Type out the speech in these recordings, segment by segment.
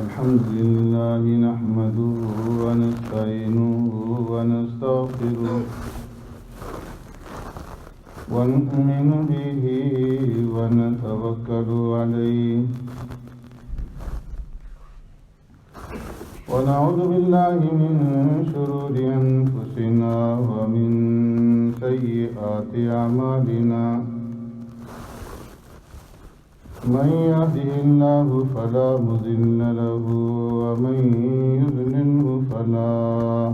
الحمد لله نحمده ونستعينه ونستغفره ونؤمن به ونتوكل عليه ونعوذ بالله من شرور أنفسنا ومن سيئات أعمالنا من يهده الله فلا مضل له ومن يضلله فلا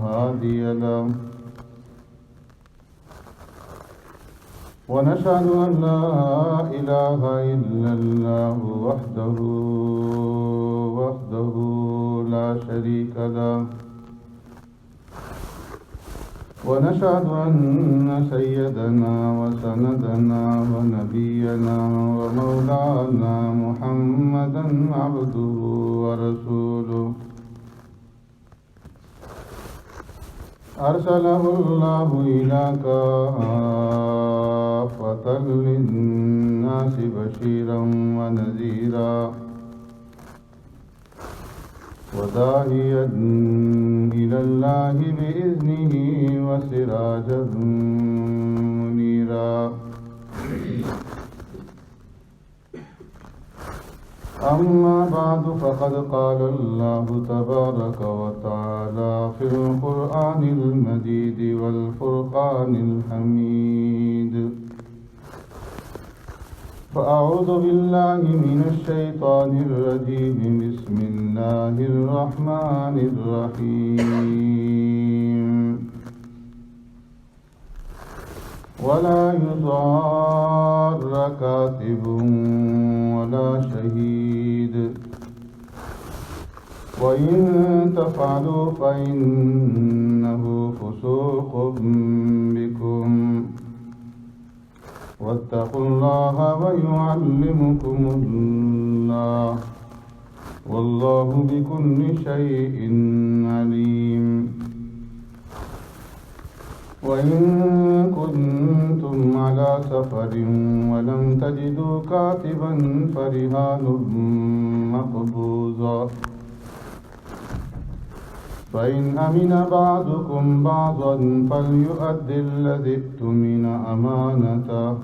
هادي له ونشهد أن لا إله إلا الله وحده لا شريك له ونشهد أن سيدنا وسندنا ونبينا ومولانا محمدا عبده ورسوله أرسله الله إلى كافة للناس بشيرا ونذيرا وداعيا إلى الله بإذنه وسراجا منيرا أما بعد فقد قال الله تبارك وتعالى في القرآن المجيد والفرقان الحميد فأعوذ بالله من الشيطان الرجيم بسم الله الرحمن الرحيم ولا يضار كاتب ولا شهيد وإن تفعلوا فإنه فسوق بكم واتقوا الله ويعلمكم الله والله بكل شيء عليم وإن كنتم على سفر ولم تجدوا كاتبا فرهان مقبوضا فإن أمن بعضكم بعضا فليؤد الذي اؤتمن أمانته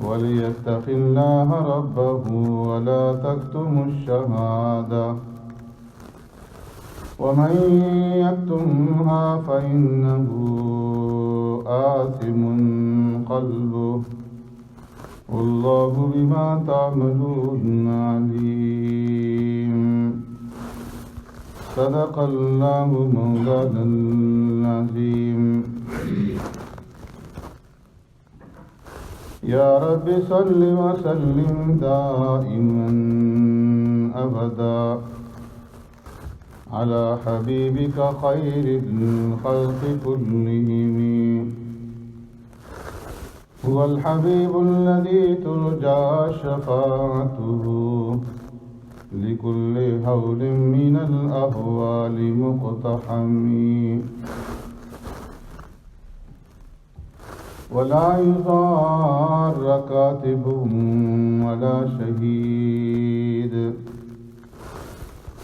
وليتق الله ربه ولا تكتموا الشهادة ومن يكتمها فإنه آثم قلبه والله بما تعملون عليم صدق الله مولانا العظيم يا رب صل وسلم دائما أبدا على حبيبك خير الخلق كلهم هو الحبيب الذي ترجى شفاعته لكل هول من الأهوال مقتحم ولا يضار كاتب ولا شهيد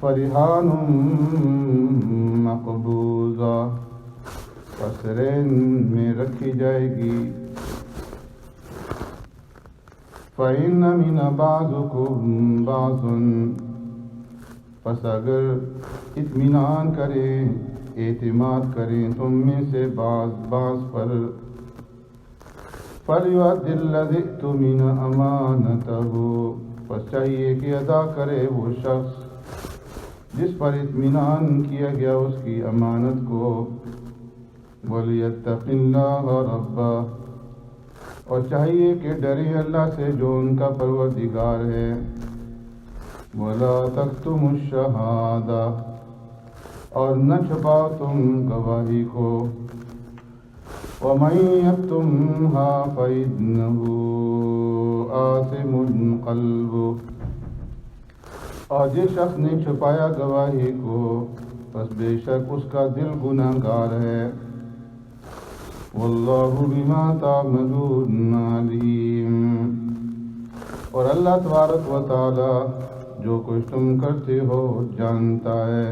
فرحان مقبوضہ، پسرین میں رکھی جائے گی۔ فَإِنَّ مِنَ بَعْضِكُمْ بَعْضًا، پس اگر اطمینان کریں، اعتماد کریں تم میں سے بعض پر، فَلْيُؤَدِّ الَّذِي اؤْتُمِنَ أَمَانَتَهُ، پس چاہیے کہ ادا کرے وہ شخص جس پر اطمینان کیا گیا اس کی امانت کو۔ وَلْيَتَّقِ اللَّهَ رَبَّهُ، اور چاہیے کہ ڈرے اللہ سے جو ان کا پروردگار ہے۔ وَلَا تَكْتُمُوا الشَّهَادَةَ، اور نہ چھپاؤ تم گواہی کو۔ وَمَن يَكْتُمْهَا فَإِنَّهُ آثِمٌ قَلْبُهُ، اور جس شخص نے چھپایا گواہی کو پس بے شک اس کا دل گناہ گار ہے۔ وَاللَّهُ بِمَا تَعْمَلُونَ عَلِيمٌ، اور اللہ تبارک و تعالی جو کچھ تم کرتے ہو جانتا ہے۔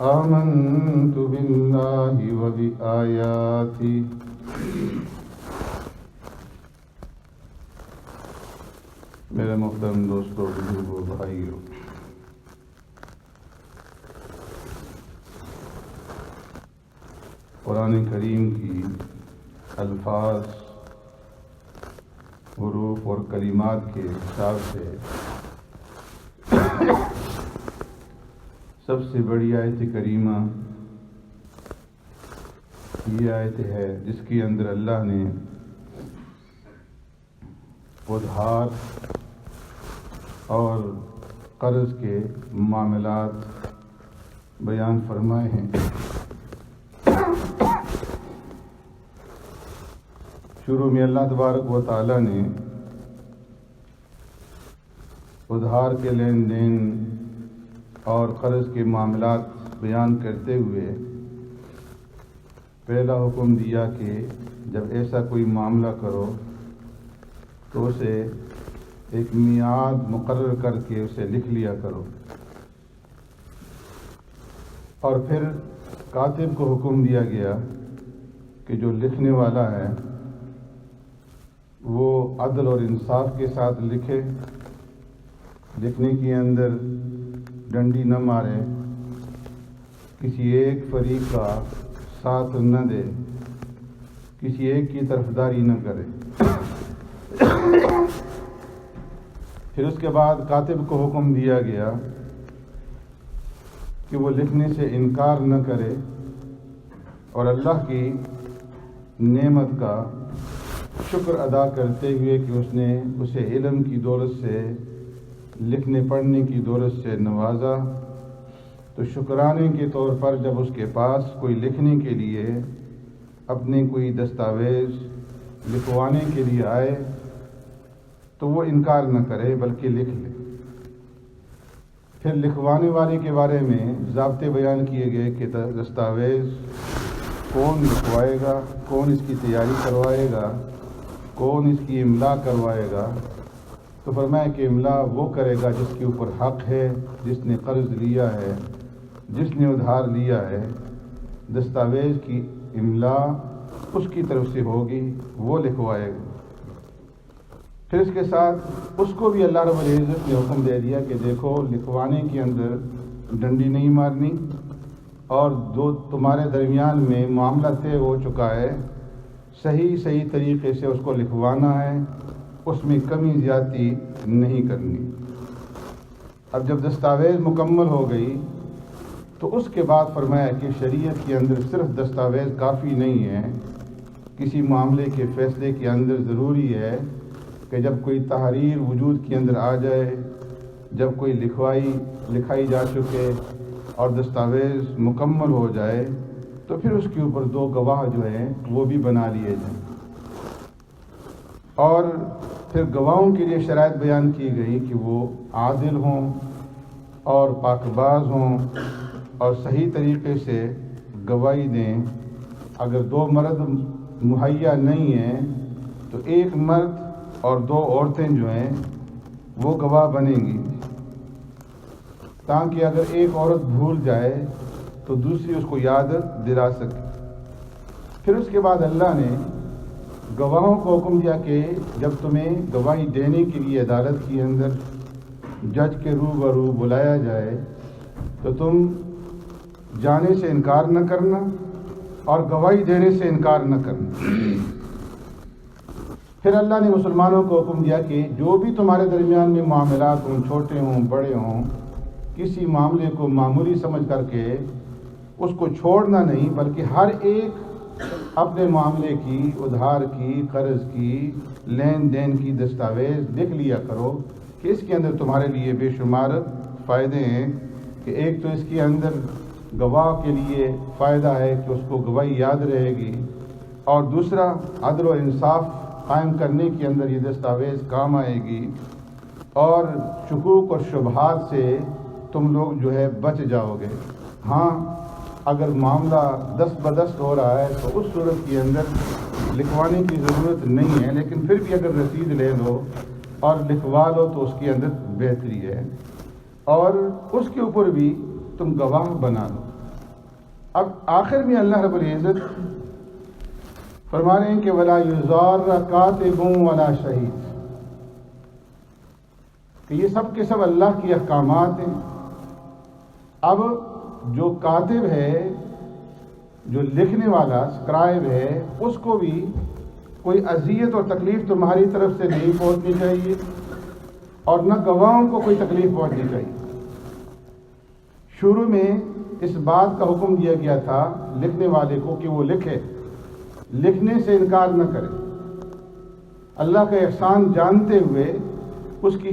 آمنت باللہ وبآیاتہ، میرے محترم دوستوں، بزرگوں، بھائیوں، قرآن کریم کی الفاظ، حروف اور کلمات کے حساب سے سب سے بڑی آیت کریمہ یہ آیت ہے جس کے اندر اللہ نے ادھار اور قرض کے معاملات بیان فرمائے ہیں۔ شروع میں اللہ تبارک و تعالی نے ادھار کے لین دین اور قرض کے معاملات بیان کرتے ہوئے پہلا حکم دیا کہ جب ایسا کوئی معاملہ کرو تو اسے ایک میعاد مقرر کر کے اسے لکھ لیا کرو، اور پھر کاتب کو حکم دیا گیا کہ جو لکھنے والا ہے وہ عدل اور انصاف کے ساتھ لکھے، لکھنے کے اندر ڈنڈی نہ مارے، کسی ایک فریق کا ساتھ نہ دے، کسی ایک کی طرفداری نہ کرے۔ پھر اس کے بعد کاتب کو حکم دیا گیا کہ وہ لکھنے سے انکار نہ کرے اور اللہ کی نعمت کا شکر ادا کرتے ہوئے کہ اس نے اسے علم کی دولت سے، لکھنے پڑھنے کی دولت سے نوازا، تو شکرانے کے طور پر جب اس کے پاس کوئی لکھنے کے لیے اپنے کوئی دستاویز لکھوانے کے لیے آئے تو وہ انکار نہ کرے بلکہ لکھ لے۔ پھر لکھوانے والے کے بارے میں ضابطے بیان کیے گئے کہ دستاویز کون لکھوائے گا، کون اس کی تیاری کروائے گا، کون اس کی املا کروائے گا۔ تو فرمایا کہ املا وہ کرے گا جس کے اوپر حق ہے، جس نے قرض لیا ہے، جس نے ادھار لیا ہے، دستاویز کی املا اس کی طرف سے ہوگی، وہ لکھوائے گا۔ پھر اس کے ساتھ اس کو بھی اللہ رب العزت نے حکم دے دیا کہ دیکھو لکھوانے کے اندر ڈنڈی نہیں مارنی، اور جو تمہارے درمیان میں معاملہ طے ہو چکا ہے صحیح طریقے سے اس کو لکھوانا ہے، اس میں کمی زیادتی نہیں کرنی۔ اب جب دستاویز مکمل ہو گئی تو اس کے بعد فرمایا کہ شریعت کے اندر صرف دستاویز کافی نہیں ہے، کسی معاملے کے فیصلے کے اندر ضروری ہے کہ جب کوئی تحریر وجود کے اندر آ جائے، جب کوئی لکھائی جا چکے اور دستاویز مکمل ہو جائے تو پھر اس کے اوپر 2 گواہ جو ہیں وہ بھی بنا لیے جائیں، اور پھر گواہوں کے لیے شرائط بیان کی گئی کہ وہ عادل ہوں اور پاک باز ہوں اور صحیح طریقے سے گواہی دیں۔ اگر 2 مرد مہیا نہیں ہیں تو 1 مرد اور 2 عورتیں جو ہیں وہ گواہ بنیں گی۔ تاکہ اگر ایک عورت بھول جائے تو دوسری اس کو یاد دلا سکے۔ پھر اس کے بعد اللہ نے گواہوں کو حکم دیا کہ جب تمہیں گواہی دینے کے لیے عدالت کے اندر جج کے روبرو بلایا جائے تو تم جانے سے انکار نہ کرنا اور گواہی دینے سے انکار نہ کرنا۔ پھر اللہ نے مسلمانوں کو حکم دیا کہ جو بھی تمہارے درمیان میں معاملات ہوں، چھوٹے ہوں بڑے ہوں، کسی معاملے کو معمولی سمجھ کر کے اس کو چھوڑنا نہیں، بلکہ ہر ایک اپنے معاملے کی، ادھار کی، قرض کی، لین دین کی دستاویز لکھ لیا کرو کہ اس کے اندر تمہارے لیے بے شمار فائدے ہیں۔ کہ ایک تو اس کے اندر گواہ کے لیے فائدہ ہے کہ اس کو گواہی یاد رہے گی، اور دوسرا عدل و انصاف قائم کرنے کے اندر یہ دستاویز کام آئے گی، اور شکوک اور شبہات سے تم لوگ جو ہے بچ جاؤ گے۔ ہاں اگر معاملہ دست بدست ہو رہا ہے تو اس صورت کے اندر لکھوانے کی ضرورت نہیں ہے، لیکن پھر بھی اگر رسید لے لو اور لکھوا لو تو اس کے اندر بہتری ہے، اور اس کے اوپر بھی تم گواہ بنا لو۔ اب آخر میں اللہ رب العزت فرما رہے ہیں کہ وَلَا يُضَارَّ كَاتِبٌ وَلَا شَهِيدٌ، کہ یہ سب کے سب اللہ کی احکامات ہیں۔ اب جو کاتب ہے، جو لکھنے والا سکرائب ہے، اس کو بھی کوئی اذیت اور تکلیف تمہاری طرف سے نہیں پہنچنی چاہیے، اور نہ گواہوں کو کوئی تکلیف پہنچنی چاہیے۔ شروع میں اس بات کا حکم دیا گیا تھا لکھنے والے کو کہ وہ لکھے، لکھنے سے انکار نہ کرے، اللہ کا احسان جانتے ہوئے، اس کی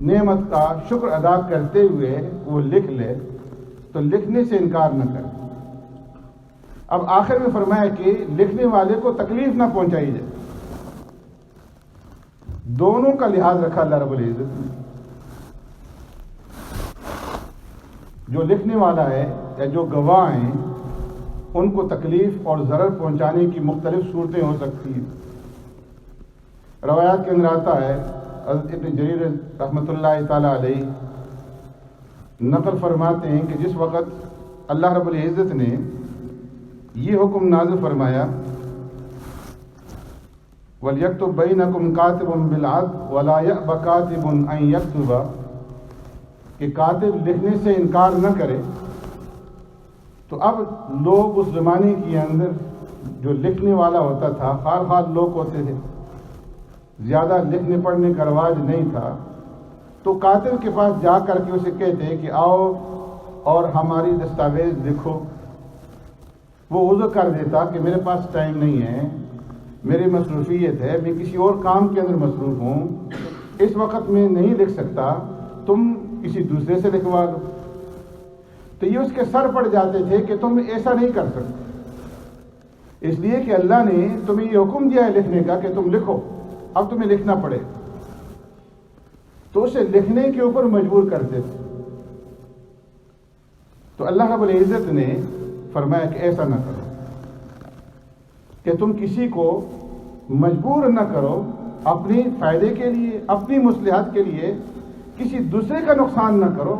نعمت کا شکر ادا کرتے ہوئے وہ لکھ لے، تو لکھنے سے انکار نہ کرے۔ اب آخر میں فرمایا کہ لکھنے والے کو تکلیف نہ پہنچائی جائے۔ دونوں کا لحاظ رکھا اللہ رب العزت نے۔ جو لکھنے والا ہے یا جو گواہ ہیں، ان کو تکلیف اور ضرر پہنچانے کی مختلف صورتیں ہو سکتی ہیں۔ روایات کے اندر آتا ہے، حضرت ابن جریر رحمۃ اللہ تعالی علیہ نقل فرماتے ہیں کہ جس وقت اللہ رب العزت نے یہ حکم نازل فرمایا وَلْيَكْتُبْ بَيْنَكُمْ كَاتِبٌ بِالْعَدْلِ وَلَا يَأْبَ كَاتِبٌ أَن يَكْتُبَ، کہ کاتب لکھنے سے انکار نہ کرے، تو اب لوگ اس زمانے کے اندر جو لکھنے والا ہوتا تھا، خال خال لوگ ہوتے تھے، زیادہ لکھنے پڑھنے کا رواج نہیں تھا، تو کاتب کے پاس جا کر کے اسے کہتے کہ آؤ اور ہماری دستاویز لکھو۔ وہ عذر کر دیتا کہ میرے پاس ٹائم نہیں ہے، میری مصروفیت ہے، میں کسی اور کام کے اندر مصروف ہوں، اس وقت میں نہیں لکھ سکتا، تم کسی دوسرے سے لکھوا لو۔ تو یہ اس کے سر پڑ جاتے تھے کہ تم ایسا نہیں کر سکتے، اس لیے کہ اللہ نے تمہیں یہ حکم دیا ہے لکھنے کا کہ تم لکھو، اب تمہیں لکھنا پڑے، تو اسے لکھنے کے اوپر مجبور کرتے تھے۔ تو اللہ رب العزت نے فرمایا کہ ایسا نہ کرو، کہ تم کسی کو مجبور نہ کرو، اپنی فائدے کے لیے، اپنی مصلحت کے لیے کسی دوسرے کا نقصان نہ کرو،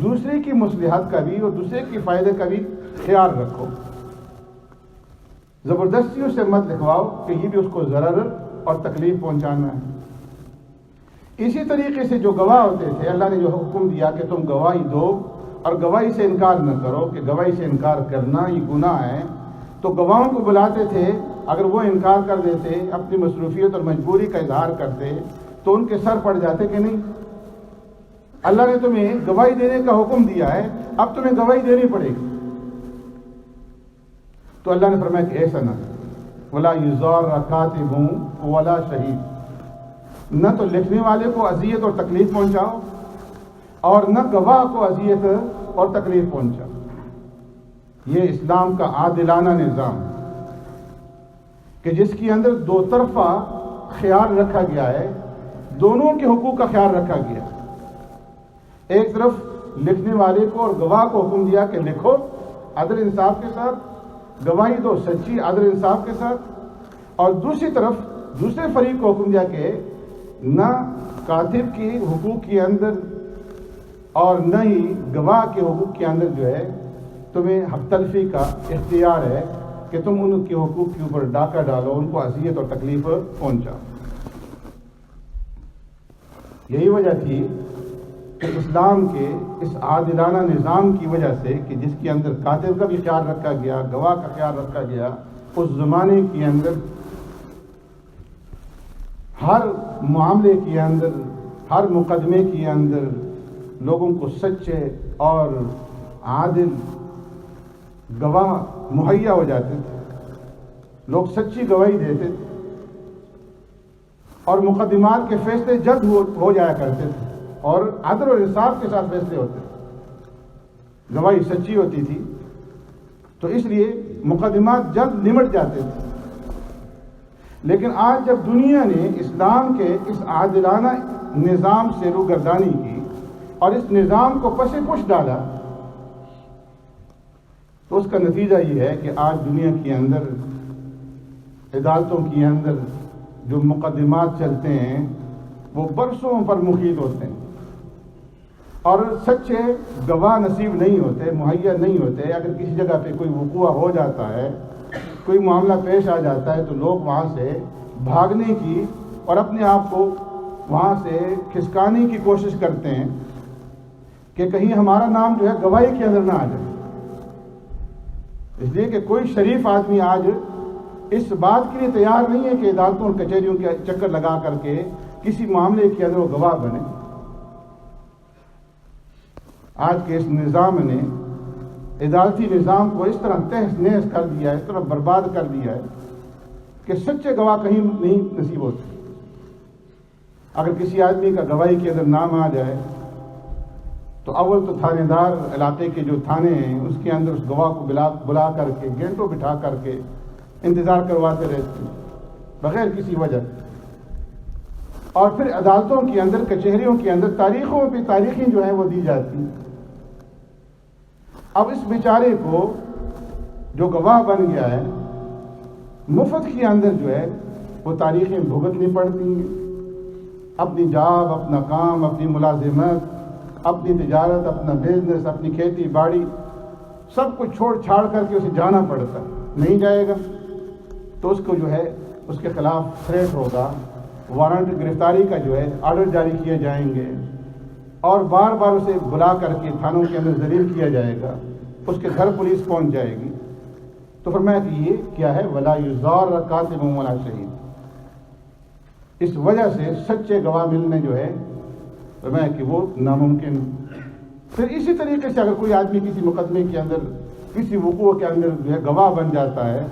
دوسرے کی مصلحت کا بھی اور دوسرے کی فائدے کا بھی خیال رکھو۔ زبردستی اس سے مت لکھواؤ کہ یہ بھی اس کو ضرر اور تکلیف پہنچانا ہے۔ اسی طریقے سے جو گواہ ہوتے تھے، اللہ نے جو حکم دیا کہ تم گواہی دو اور گواہی سے انکار نہ کرو، کہ گواہی سے انکار کرنا یہ گناہ ہے، تو گواہوں کو بلاتے تھے، اگر وہ انکار کر دیتے، اپنی مصروفیت اور مجبوری کا اظہار کرتے، تو ان کے سر پڑ جاتے کہ نہیں، اللہ نے تمہیں گواہی دینے کا حکم دیا ہے، اب تمہیں گواہی دینی پڑے گی۔ تو اللہ نے فرمایا کہ ایسا نہ وَلَا يُضَارَّ كَاتِبٌ وَلَا شَهِيدٌ، نہ تو لکھنے والے کو اذیت اور تکلیف پہنچاؤ، اور نہ گواہ کو اذیت اور تکلیف پہنچاؤ۔ یہ اسلام کا عادلانہ نظام کہ جس کے اندر دو طرفہ خیال رکھا گیا ہے، دونوں کے حقوق کا خیال رکھا گیا ہے۔ ایک طرف لکھنے والے کو اور گواہ کو حکم دیا کہ لکھو عدل انصاف کے ساتھ، گواہی دو سچی عدل انصاف کے ساتھ، اور دوسری طرف دوسرے فریق کو حکم دیا کہ نہ کاتب کی حقوق کے اندر اور نہ ہی گواہ کے حقوق کے اندر جو ہے تمہیں حق تلفی کا اختیار ہے کہ تم ان کے حقوق کے اوپر ڈاکہ ڈالو، ان کو اذیت اور تکلیف پہنچاؤ۔ یہی وجہ تھی کہ اسلام کے اس عادلانہ نظام کی وجہ سے کہ جس کے اندر کاتب کا بھی خیال رکھا گیا، گواہ کا خیال رکھا گیا، اس زمانے کے اندر ہر معاملے کے اندر، ہر مقدمے کے اندر لوگوں کو سچے اور عادل گواہ مہیا ہو جاتے تھے، لوگ سچی گواہی دیتے تھے اور مقدمات کے فیصلے جلد ہو جایا کرتے تھے اور عدل و انصاف کے ساتھ فیصلے ہوتے تھے، گواہی سچی ہوتی تھی تو اس لیے مقدمات جلد نمٹ جاتے تھے۔ لیکن آج جب دنیا نے اسلام کے اس عادلانہ نظام سے روگردانی کی اور اس نظام کو پس پش ڈالا تو اس کا نتیجہ یہ ہے کہ آج دنیا کے اندر عدالتوں کے اندر جو مقدمات چلتے ہیں وہ برسوں پر محیط ہوتے ہیں اور سچے گواہ نصیب نہیں ہوتے، مہیا نہیں ہوتے۔ اگر کسی جگہ پہ کوئی وقوع ہو جاتا ہے، کوئی معاملہ پیش آ جاتا ہے تو لوگ وہاں سے بھاگنے کی اور اپنے آپ کو وہاں سے کھسکانے کی کوشش کرتے ہیں کہ کہیں ہمارا نام جو ہے گواہی کے اندر نہ آ جائے۔ اس لیے کہ کوئی شریف آدمی آج اس بات کے لیے تیار نہیں ہے کہ عدالتوں اور کچہریوں کے چکر لگا کر کے کسی معاملے کے اندر وہ گواہ بنے۔ آج کے اس نظام نے عدالتی نظام کو اس طرح تہس نہس کر دیا ہے، اس طرح برباد کر دیا ہے کہ سچے گواہ کہیں نہیں نصیب ہوتے۔ اگر کسی آدمی کا گواہی کے اندر نام آ جائے تو اول تو تھانے دار علاقے کے جو تھانے ہیں اس کے اندر اس گواہ کو بلا کر کے گھنٹوں بٹھا کر کے انتظار کرواتے رہتے ہیں بغیر کسی وجہ، اور پھر عدالتوں کے اندر، کچہریوں کے اندر تاریخوں پہ تاریخیں جو ہیں وہ دی جاتی ہیں۔ اب اس بیچارے کو جو گواہ بن گیا ہے مفت کے اندر جو ہے وہ تاریخیں بھگتنی پڑتی ہیں، اپنی جاب، اپنا کام، اپنی ملازمت، اپنی تجارت، اپنا بزنس، اپنی کھیتی باڑی سب کچھ چھوڑ چھاڑ کر کے اسے جانا پڑتا ہے۔ نہیں جائے گا تو اس کو جو ہے اس کے خلاف تھریٹ ہوگا، وارنٹ گرفتاری کا جو ہے آرڈر جاری کیے جائیں گے اور بار بار اسے بلا کر کے تھانوں کے اندر ذلیل کیا جائے گا، اس کے گھر پولیس پہنچ جائے گی۔ تو فرمایا کہ یہ کیا ہے؟ ولا یزار کاتب ولا شہید۔ اس وجہ سے سچے گواہ ملنے جو ہے فرمایا کہ وہ ناممکن۔ پھر اسی طریقے سے اگر کوئی آدمی کسی مقدمے کے اندر، کسی وقوع کے اندر جو ہے گواہ بن جاتا ہے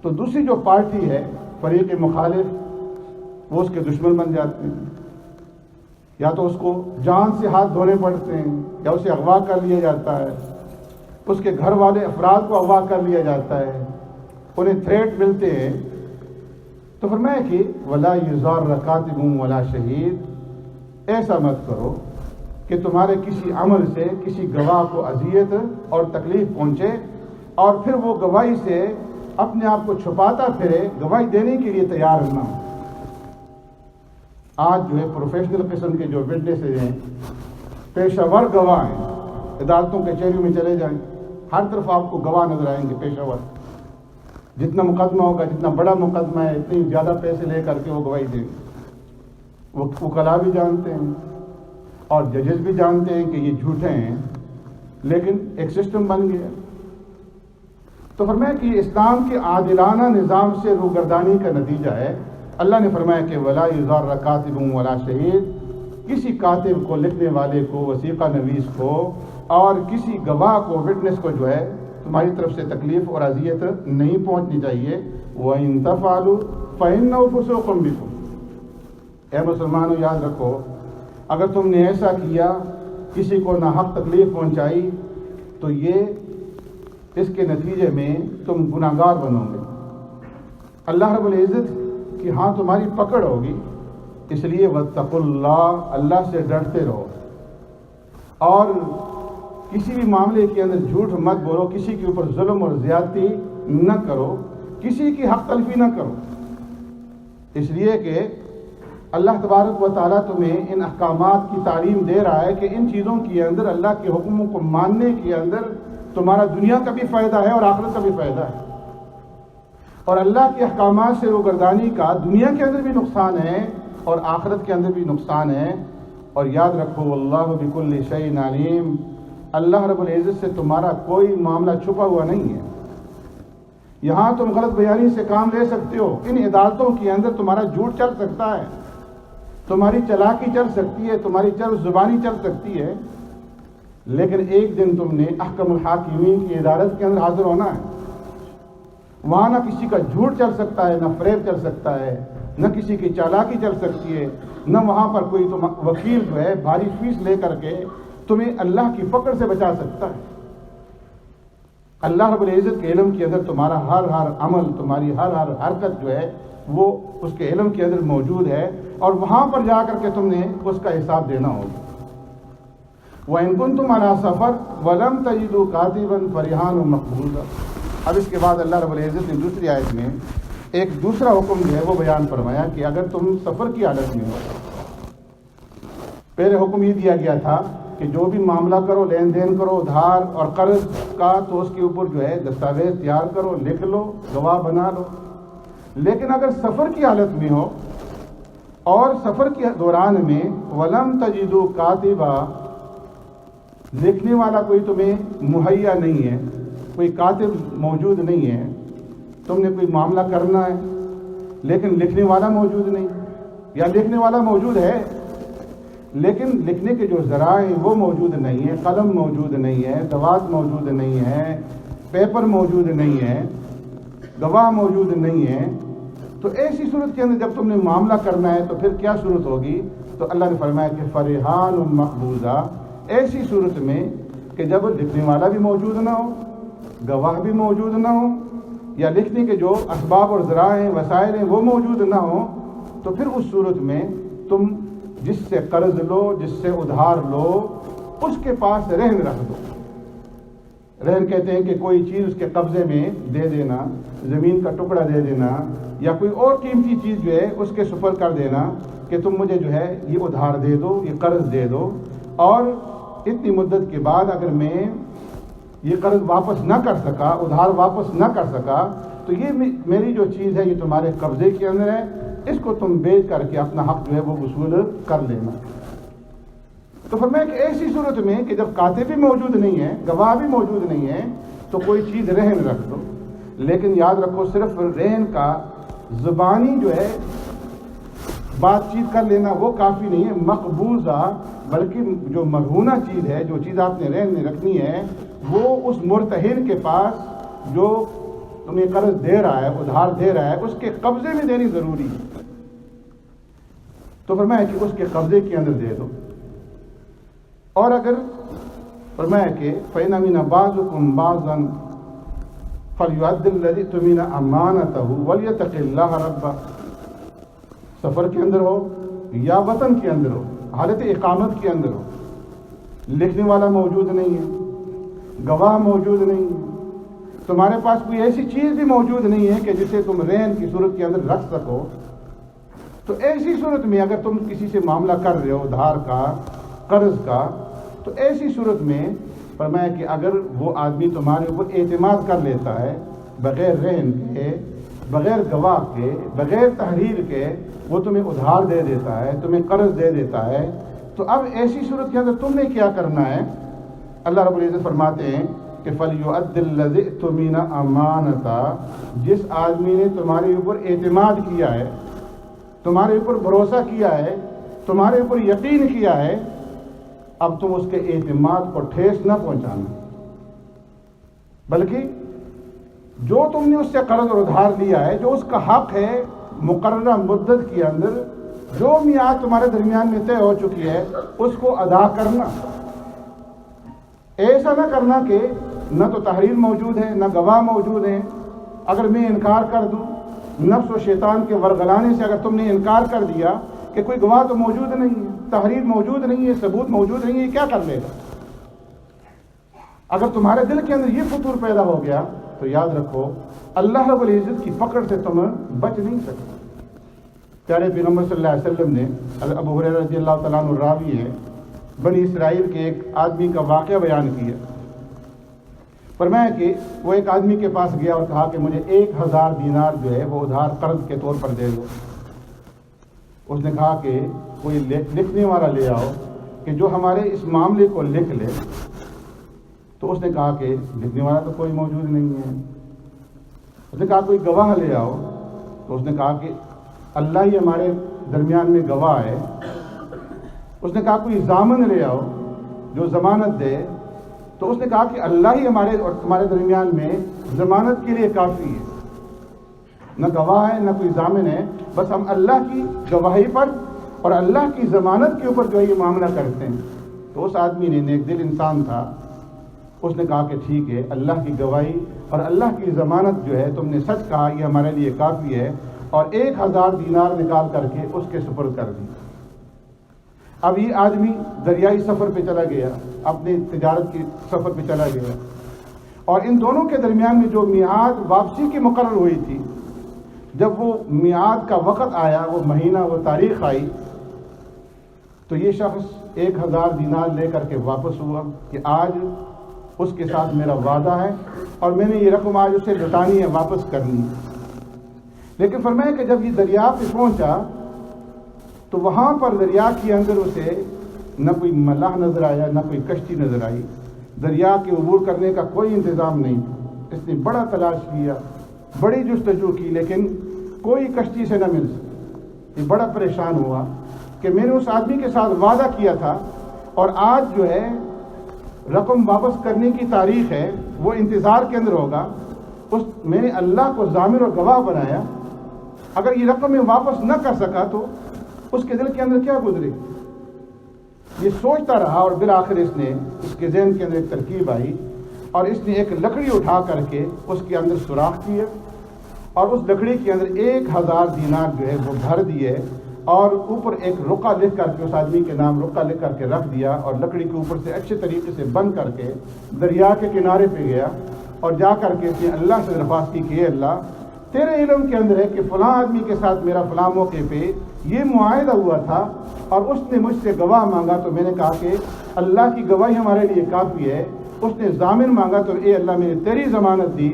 تو دوسری جو پارٹی ہے، فریق مخالف، وہ اس کے دشمن بن جاتے ہیں، یا تو اس کو جان سے ہاتھ دھونے پڑتے ہیں، یا اسے اغوا کر لیا جاتا ہے، اس کے گھر والے افراد کو اغوا کر لیا جاتا ہے، انہیں تھریٹ ملتے ہیں۔ تو فرمایا کہ ولا یزار کاتب ولا شہید، ایسا مت کرو کہ تمہارے کسی عمل سے کسی گواہ کو اذیت اور تکلیف پہنچے اور پھر وہ گواہی سے اپنے آپ کو چھپاتا پھرے، گواہی دینے کے لیے تیار نہ ہو۔ آج جو ہے پروفیشنل قسم کے جو وٹنسز ہیں، پیشہ ور گواہ ہیں، عدالتوں کچہریوں میں چلے جائیں، ہر طرف آپ کو گواہ نظر آئیں گے پیشہ ور۔ جتنا مقدمہ ہوگا، جتنا بڑا مقدمہ ہے، اتنی زیادہ پیسے لے کر کے وہ گواہی دیں گے۔ وہ وکلا بھی جانتے ہیں اور ججز بھی جانتے ہیں کہ یہ جھوٹے ہیں، لیکن ایک سسٹم بن گیا۔ تو فرمایا کہ اسلام کے عادلانہ نظام سے روگردانی کا نتیجہ ہے۔ اللہ نے فرمایا کہ ولا یزار کاتب ولا شہید، کسی کاتب کو، لکھنے والے کو، وثیقہ نویس کو اور کسی گواہ کو، وٹنس کو جو ہے تمہاری طرف سے تکلیف اور اذیت نہیں پہنچنی چاہیے۔ وَإِن تَفْعَلُوا فَإِنَّهُ فُسُوقٌ بِكُمْ، اے مسلمانوں یاد رکھو، اگر تم نے ایسا کیا، کسی کو ناحق تکلیف پہنچائی، تو یہ اس کے نتیجے میں تم گناہگار بنو گے۔ اللہ رب العزت کہ ہاں تمہاری پکڑ ہوگی، اس لیے واتقوا اللہ، اللہ سے ڈرتے رہو اور کسی بھی معاملے کے اندر جھوٹ مت بولو، کسی کے اوپر ظلم اور زیادتی نہ کرو، کسی کی حق تلفی نہ کرو، اس لیے کہ اللہ تبارک و تعالیٰ تمہیں ان احکامات کی تعلیم دے رہا ہے کہ ان چیزوں کے اندر اللہ کے حکموں کو ماننے کے اندر تمہارا دنیا کا بھی فائدہ ہے اور آخرت کا بھی فائدہ ہے، اور اللہ کے احکامات سے روگردانی کا دنیا کے اندر بھی نقصان ہے اور آخرت کے اندر بھی نقصان ہے۔ اور یاد رکھو واللہ بکل شیء علیم، اللہ رب العزت سے تمہارا کوئی معاملہ چھپا ہوا نہیں ہے۔ یہاں تم غلط بیانی سے کام لے سکتے ہو، ان عدالتوں کے اندر تمہارا جھوٹ چل سکتا ہے، تمہاری چلاکی چل سکتی ہے، تمہاری زبانی چل سکتی ہے، لیکن ایک دن تم نے احکم الحاکمین کی عدالت کے اندر حاضر ہونا ہے۔ وہاں نہ کسی کا جھوٹ چل سکتا ہے، نہ فریب چل سکتا ہے، نہ کسی کی چالاکی چل سکتی ہے، نہ وہاں پر کوئی وکیل جو ہے بھاری فیس لے کر کے تمہیں اللہ کی پکڑ سے بچا سکتا ہے۔ اللہ رب العزت کے علم کے اندر تمہارا ہر عمل، تمہاری ہر حرکت جو ہے وہ اس کے علم کے اندر موجود ہے، اور وہاں پر جا کر کے تم نے اس کا حساب دینا ہوگا۔ وَإِن كُنتُمْ عَلَىٰ سَفَرٍ وَلَمْ تَجِدُوا كَاتِبًا فَرِهَانٌ مَقْبُوضَةٌ۔ اب اس کے بعد اللہ رب العزت نے دوسری آیت میں ایک دوسرا حکم جو ہے وہ بیان فرمایا کہ اگر تم سفر کی حالت میں ہو، پہلے حکم یہ دیا گیا تھا کہ جو بھی معاملہ کرو، لین دین کرو، ادھار اور قرض کا، تو اس کے اوپر جو ہے دستاویز تیار کرو، لکھ لو، گواہ بنا لو۔ لیکن اگر سفر کی حالت میں ہو اور سفر کے دوران میں وَلَمْ تَجِدُوا كَاتِبًا، لکھنے والا کوئی تمہیں مہیا نہیں ہے، کوئی کاتب موجود نہیں ہے، تم نے کوئی معاملہ کرنا ہے لیکن لکھنے والا موجود نہیں، یا لکھنے والا موجود ہے لیکن لکھنے کے جو ذرائع ہیں وہ موجود نہیں ہیں، قلم موجود نہیں ہے، دوات موجود نہیں ہے، پیپر موجود نہیں ہے، گواہ موجود نہیں ہے، تو ایسی صورت کے اندر جب تم نے معاملہ کرنا ہے تو پھر کیا صورت ہوگی؟ تو اللہ نے فرمایا کہ فرحان مقبوضہ، ایسی صورت میں کہ جب لکھنے والا بھی موجود نہ ہو، گواہ بھی موجود نہ ہو، یا لکھنے کے جو اسباب اور ذرائع ہیں، وسائل ہیں وہ موجود نہ ہوں، تو پھر اس صورت میں تم جس سے قرض لو، جس سے ادھار لو، اس کے پاس رہن رکھ دو۔ رہن کہتے ہیں کہ کوئی چیز اس کے قبضے میں دے دینا، زمین کا ٹکڑا دے دینا، یا کوئی اور قیمتی چیز جو ہے اس کے سپرد کر دینا کہ تم مجھے جو ہے یہ ادھار دے دو، یہ قرض دے دو، اور اتنی مدت کے بعد اگر میں یہ قرض واپس نہ کر سکا، ادھار واپس نہ کر سکا، تو یہ میری جو چیز ہے یہ تمہارے قبضے کے اندر ہے، اس کو تم بیچ کر کے اپنا حق جو ہے وہ وصول کر لینا۔ تو فرمایا کہ ایسی صورت میں کہ جب کاتب بھی موجود نہیں ہے، گواہ بھی موجود نہیں ہے، تو کوئی چیز رہن رکھ دو۔ لیکن یاد رکھو صرف رہن کا زبانی جو ہے بات چیت کر لینا وہ کافی نہیں ہے، مقبوضہ، بلکہ جو مرہونہ چیز ہے، جو چیز آپ نے رہن میں رکھنی ہے، وہ اس مرتہن کے پاس جو تمہیں قرض دے رہا ہے، ادھار دے رہا ہے، اس کے قبضے میں دینی ضروری ہے۔ تو فرمایا کہ اس کے قبضے کے اندر دے دو۔ اور اگر فرمایا کہ فَإِنَّ مِنَ بَعْضِكُمْ بَعْضًا فَلْيُؤَدِّ الَّذِي اؤْتُمِنَ أَمَانَتَهُ وَلْيَتَّقِ اللَّهَ رَبَّهُ۔ سفر کے اندر ہو یا وطن کے اندر ہو، حالت اقامت کے اندر ہو، لکھنے والا موجود نہیں ہے، گواہ موجود نہیں ہے، تمہارے پاس کوئی ایسی چیز بھی موجود نہیں ہے کہ جسے تم رہن کی صورت کے اندر رکھ سکو، تو ایسی صورت میں اگر تم کسی سے معاملہ کر رہے ہو ادھار کا، قرض کا، تو ایسی صورت میں فرمایا کہ اگر وہ آدمی تمہارے اوپر اعتماد کر لیتا ہے بغیر رہن کے، بغیر گواہ کے، بغیر تحریر کے، وہ تمہیں ادھار دے دیتا ہے، تمہیں قرض دے دیتا ہے، تو اب ایسی صورت کے اندر تم نے کیا کرنا ہے؟ اللہ رب العزت فرماتے ہیں کہ فَلْيُؤَدِّ الَّذِي اؤْتُمِنَ أَمَانَتَهُ، جس آدمی نے تمہارے اوپر اعتماد کیا ہے، تمہارے اوپر بھروسہ کیا ہے، تمہارے اوپر یقین کیا ہے، اب تم اس کے اعتماد کو ٹھیس نہ پہنچانا، بلکہ جو تم نے اس سے قرض اور ادھار لیا ہے، جو اس کا حق ہے مقررہ مدت کے اندر، جو میعاد تمہارے درمیان میں طے ہو چکی ہے، اس کو ادا کرنا۔ ایسا نہ کرنا کہ نہ تو تحریر موجود ہے، نہ گواہ موجود ہیں، اگر میں انکار کر دوں، نفس و شیطان کے ورگلانے سے اگر تم نے انکار کر دیا کہ کوئی گواہ تو موجود نہیں ہے، تحریر موجود نہیں ہے، ثبوت موجود نہیں ہے، کیا کر لے گا؟ اگر تمہارے دل کے اندر یہ فطور پیدا ہو گیا تو یاد رکھو اللہ رب العزت کی پکڑ سے تم بچ نہیں سکتے۔ پیارے پیغمبر صلی اللہ علیہ وسلم نے ابو ہریرہ رضی اللہ تعالیٰ عنہ راوی ہے، بنی اسرائیل کے ایک آدمی کا واقعہ بیان کیا۔ فرمایا کہ وہ ایک آدمی کے پاس گیا اور کہا کہ مجھے 1000 دینار جو ہے وہ ادھار قرض کے طور پر دے دو۔ اس نے کہا کہ کوئی لکھنے والا لے آؤ کہ جو ہمارے اس معاملے کو لکھ لے۔ تو اس نے کہا کہ لکھنے والا تو کوئی موجود نہیں ہے۔ اس نے کہا کوئی گواہ لے آؤ۔ تو اس نے کہا کہ اللہ ہی ہمارے درمیان میں گواہ ہے۔ اس نے کہا کوئی ضامن لے آؤ جو ضمانت دے۔ تو اس نے کہا کہ اللہ ہی ہمارے اور تمہارے درمیان میں ضمانت کے لیے کافی ہے، نہ گواہ ہے نہ کوئی ضامن ہے، بس ہم اللہ کی گواہی پر اور اللہ کی ضمانت کے اوپر جو ہے یہ معاملہ کرتے ہیں۔ تو اس آدمی نے نیک دل انسان تھا، اس نے کہا کہ ٹھیک ہے، اللہ کی گواہی اور اللہ کی ضمانت جو ہے تم نے سچ کہا، یہ ہمارے لیے کافی ہے، اور 1000 دینار نکال کر کے اس کے سپرد کر دی۔ اب یہ آدمی دریائی سفر پہ چلا گیا، اپنے تجارت کی سفر پہ چلا گیا، اور ان دونوں کے درمیان میں جو میعاد واپسی کی مقرر ہوئی تھی، جب وہ میعاد کا وقت آیا، وہ مہینہ، وہ تاریخ آئی، تو یہ شخص 1000 دینار لے کر کے واپس ہوا کہ آج اس کے ساتھ میرا وعدہ ہے اور میں نے یہ رقم آج اسے لوٹانی ہے، واپس کرنی ہے۔ لیکن فرمایا کہ جب یہ دریا پہ پہنچا تو وہاں پر دریا کے اندر اسے نہ کوئی ملاح نظر آیا، نہ کوئی کشتی نظر آئی، دریا کے عبور کرنے کا کوئی انتظام نہیں۔ اس نے بڑا تلاش کیا، بڑی جستجو کی، لیکن کوئی کشتی سے نہ مل سکی۔ یہ بڑا پریشان ہوا کہ میں نے اس آدمی کے ساتھ وعدہ کیا تھا اور آج جو ہے رقم واپس کرنے کی تاریخ ہے، وہ انتظار کے اندر ہوگا۔ میں نے اللہ کو ضامن اور گواہ بنایا، اگر یہ رقم میں واپس نہ کر سکا تو اس کے دل کے اندر کیا گزرے؟ یہ سوچتا رہا، اور بالآخر اس کے ذہن کے اندر ایک ترکیب آئی، اور اس نے ایک لکڑی اٹھا کر کے اس کے اندر سوراخ کیا، اور اس لکڑی کے اندر 1000 دینار جو ہے وہ بھر دیے، اور اوپر ایک رقعہ لکھ کر کے اس آدمی کے نام رقعہ لکھ کر کے رکھ دیا، اور لکڑی کے اوپر سے اچھے طریقے سے بند کر کے دریا کے کنارے پہ گیا، اور جا کر کے اس نے اللہ سے درخواست کی کہ اے اللہ، تیرے علم کے اندر ہے کہ فلاں آدمی کے ساتھ میرا فلاں موقع پہ یہ معاہدہ ہوا تھا، اور اس نے مجھ سے گواہ مانگا، تو میں نے کہا کہ اللہ کی گواہی ہمارے لیے کافی ہے۔ اس نے ضامن مانگا، تو اے اللہ میں نے تیری ضمانت دی،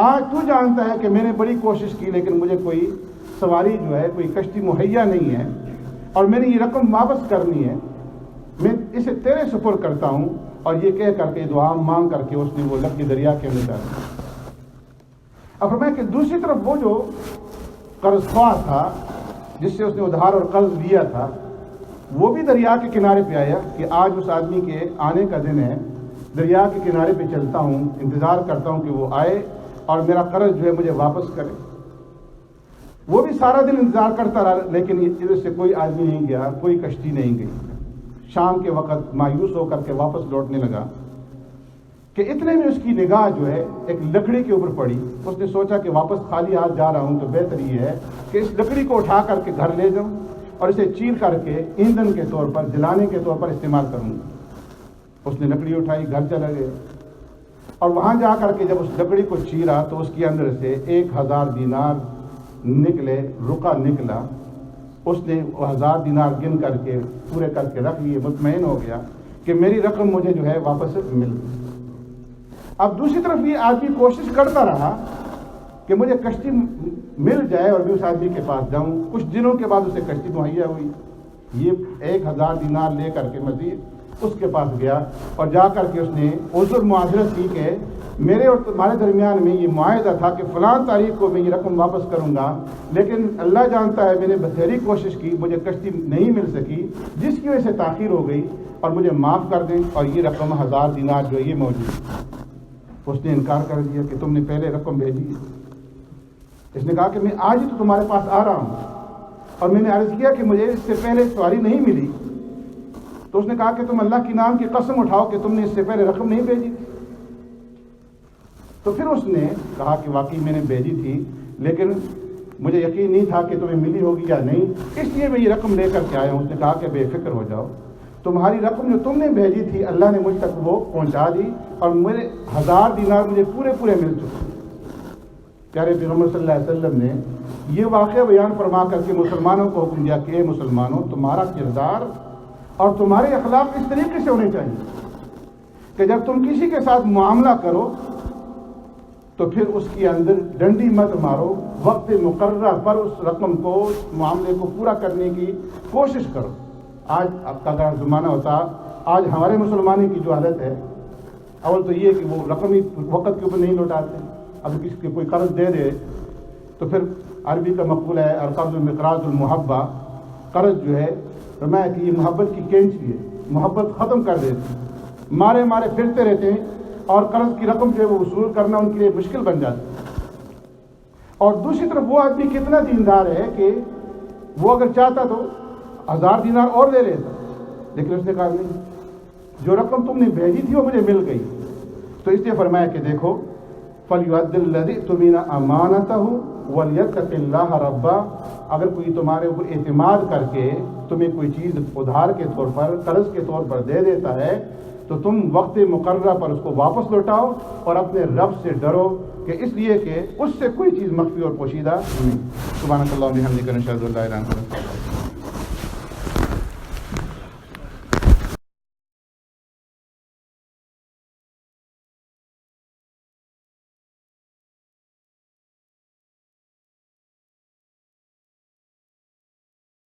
آج تو جانتا ہے کہ میں نے بڑی کوشش کی لیکن مجھے کوئی سواری جو ہے، کوئی کشتی مہیا نہیں ہے، اور میں نے یہ رقم واپس کرنی ہے، میں اسے تیرے سپرد کرتا ہوں۔ اور یہ کہہ کر کے دعا مانگ کر کے اس نے وہ لکڑی دریا کے اندر ڈالی۔ اب فرمایا کہ دوسری طرف وہ جو قرض خواہ تھا، جس سے اس نے ادھار اور قرض لیا تھا، وہ بھی دریا کے کنارے پہ آیا کہ آج اس آدمی کے آنے کا دن ہے، دریا کے کنارے پہ چلتا ہوں، انتظار کرتا ہوں کہ وہ آئے اور میرا قرض جو ہے مجھے واپس کرے۔ وہ بھی سارا دن انتظار کرتا رہا، لیکن ادھر سے کوئی آدمی نہیں گیا، کوئی کشتی نہیں گئی۔ شام کے وقت مایوس ہو کر کے واپس لوٹنے لگا کہ اتنے میں اس کی نگاہ جو ہے ایک لکڑی کے اوپر پڑی۔ اس نے سوچا کہ واپس خالی ہاتھ جا رہا ہوں تو بہتر یہ ہے کہ اس لکڑی کو اٹھا کر کے گھر لے جاؤں اور اسے چیر کر کے ایندھن کے طور پر، جلانے کے طور پر استعمال کروں گا۔ اس نے لکڑی اٹھائی، گھر چلا گیا، اور وہاں جا کر کے جب اس لکڑی کو چیرا تو اس کے اندر سے 1000 دینار نکلے، رقعہ نکلا۔ اس نے 1000 دینار گن کر کے پورے کر کے رکھ لیے، مطمئن ہو گیا کہ میری رقم مجھے جو ہے واپس مل گئی۔ اب دوسری طرف یہ آدمی کوشش کرتا رہا کہ مجھے کشتی مل جائے اور میں اس آدمی کے پاس جاؤں۔ کچھ دنوں کے بعد اسے کشتی مہیا ہوئی، یہ 1000 دینار لے کر کے مزید اس کے پاس گیا، اور جا کر کے اس نے عذر معذرت کی کہ میرے اور تمہارے درمیان میں یہ معاہدہ تھا کہ فلاں تاریخ کو میں یہ رقم واپس کروں گا، لیکن اللہ جانتا ہے میں نے بتھیری کوشش کی، مجھے کشتی نہیں مل سکی، جس کی وجہ سے تاخیر ہو گئی، اور مجھے معاف کر دیں، اور یہ رقم 1000 دینار جو ہے یہ موجود۔ اس نے انکار کر دیا کہ تم نے پہلے رقم بھیجی ہے۔ اس نے کہا کہ میں آج ہی تو تمہارے پاس آ رہا ہوں، اور میں نے عرض کیا کہ مجھے اس سے پہلے سواری نہیں ملی۔ تو اس نے کہا کہ تم اللہ کی نام کی قسم اٹھاؤ کہ تم نے اس سے پہلے رقم نہیں بھیجی تھی۔ تو پھر اس نے کہا کہ واقعی میں نے بھیجی تھی، لیکن مجھے یقین نہیں تھا کہ تمہیں ملی ہوگی یا نہیں، اس لیے میں یہ رقم لے کر کے آیا ہوں۔ اس نے کہا کہ بے فکر ہو جاؤ، تمہاری رقم جو تم نے بھیجی تھی اللہ نے مجھ تک وہ پہنچا دی، اور میرے 1000 دینار مجھے پورے مل چکے۔ پیارے پیغمبر صلی اللہ علیہ وسلم نے یہ واقعہ بیان فرما کر کے مسلمانوں کو حکم دیا کہ اے مسلمانوں، تمہارا کردار اور تمہارے اخلاق اس طریقے سے ہونے چاہیے کہ جب تم کسی کے ساتھ معاملہ کرو تو پھر اس کے اندر ڈنڈی مت مارو، وقت مقررہ پر اس رقم کو، معاملے کو پورا کرنے کی کوشش کرو۔ آج اب کا زمانہ ہوتا، آج ہمارے مسلمانوں کی جو حالت ہے، اول تو یہ کہ وہ رقم ہی وقت کے اوپر نہیں لوٹاتے۔ اب کسی کے کوئی قرض دے دے تو پھر عربی کا مقولہ ہے القرض مقراض المحبہ، قرض جو ہے فرمایا کہ یہ محبت کی کینچی ہے، محبت ختم کر دیتی، مارے مارے پھرتے رہتے ہیں اور قرض کی رقم جو ہے وہ وصول کرنا ان کے لیے مشکل بن جاتا ہے۔ اور دوسری طرف وہ آدمی کتنا دیندار ہے کہ وہ اگر چاہتا تو 1000 دینار اور لے لیتا، لیکن اس نے کہا نہیں، جو رقم تم نے بھیجی تھی وہ مجھے مل گئی۔ تو اس نے فرمایا کہ دیکھو فَلْيُؤَدِّ الَّذِي اؤْتُمِنَ أَمَانَتَهُ وَلْيَتَّقِ اللَّهَ رَبَّهُ، اگر کوئی تمہارے اوپر اعتماد کر کے تمہیں کوئی چیز ادھار کے طور پر، قرض کے طور پر دے دیتا ہے تو تم وقت مقررہ پر اس کو واپس لوٹاؤ اور اپنے رب سے ڈرو، کہ اس لیے کہ اس سے کوئی چیز مخفی اور پوشیدہ نہیں۔ سبحانک اللہم و بحمدک، نشہد ان لا الہ الا انت۔